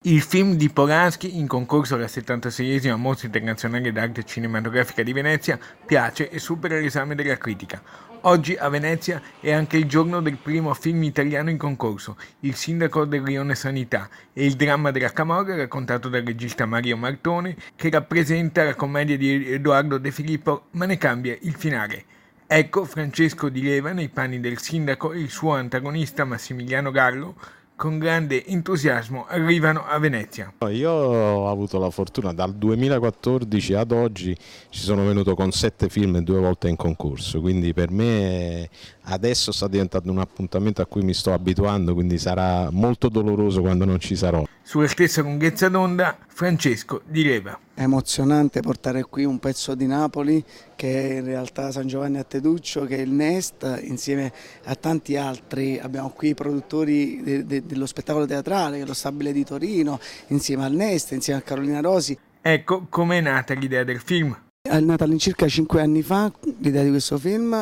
Il film di Polanski, in concorso alla 76esima Mostra Internazionale d'Arte Cinematografica di Venezia, piace e supera l'esame della critica. Oggi a Venezia è anche il giorno del primo film italiano in concorso, Il sindaco del Rione Sanità, e il dramma della camorra raccontato dal regista Mario Martone, che rappresenta la commedia di Edoardo De Filippo, ma ne cambia il finale. Ecco Francesco Di Leva nei panni del sindaco e il suo antagonista Massimiliano Gallo, con grande entusiasmo arrivano a Venezia. Io ho avuto la fortuna, dal 2014 ad oggi ci sono venuto con 7 film e 2 volte in concorso, quindi per me adesso sta diventando un appuntamento a cui mi sto abituando, quindi sarà molto doloroso quando non ci sarò. Sulla stessa lunghezza d'onda, Francesco Di Leva. È emozionante portare qui un pezzo di Napoli che è in realtà San Giovanni a Teduccio, che è il Nest, insieme a tanti altri. Abbiamo qui i produttori dello spettacolo teatrale, che è lo Stabile di Torino, insieme al Nest, insieme a Carolina Rosi. Ecco com'è nata l'idea del film. È nata all'incirca 5 anni fa l'idea di questo film,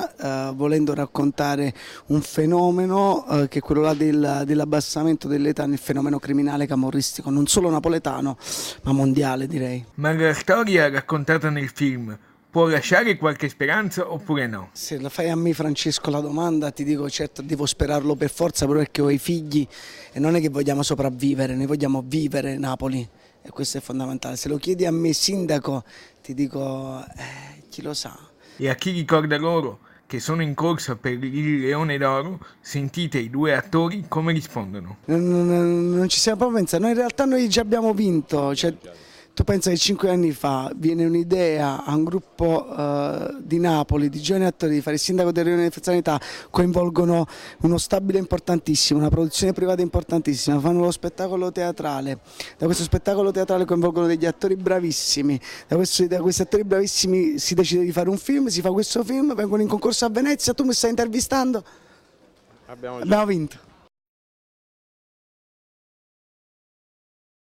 volendo raccontare un fenomeno che è quello là dell'abbassamento dell'età nel fenomeno criminale camorristico, non solo napoletano, ma mondiale direi. Ma la storia raccontata nel film può lasciare qualche speranza oppure no? Se la fai a me, Francesco, la domanda, ti dico certo devo sperarlo per forza, però perché ho i figli e non è che vogliamo sopravvivere, noi vogliamo vivere Napoli. E questo è fondamentale. Se lo chiedi a me, sindaco, ti dico, chi lo sa. E a chi ricorda loro che sono in corsa per il Leone d'Oro, sentite i due attori come rispondono. Non ci stiamo proprio pensando, in realtà noi già abbiamo vinto. Cioè, tu pensa che 5 anni fa viene un'idea a un gruppo di Napoli, di giovani attori, di fare il sindaco del Rione Sanità, coinvolgono uno stabile importantissimo, una produzione privata importantissima, fanno lo spettacolo teatrale, da questo spettacolo teatrale coinvolgono degli attori bravissimi, da questi attori bravissimi si decide di fare un film, si fa questo film, vengono in concorso a Venezia, tu mi stai intervistando? Abbiamo vinto.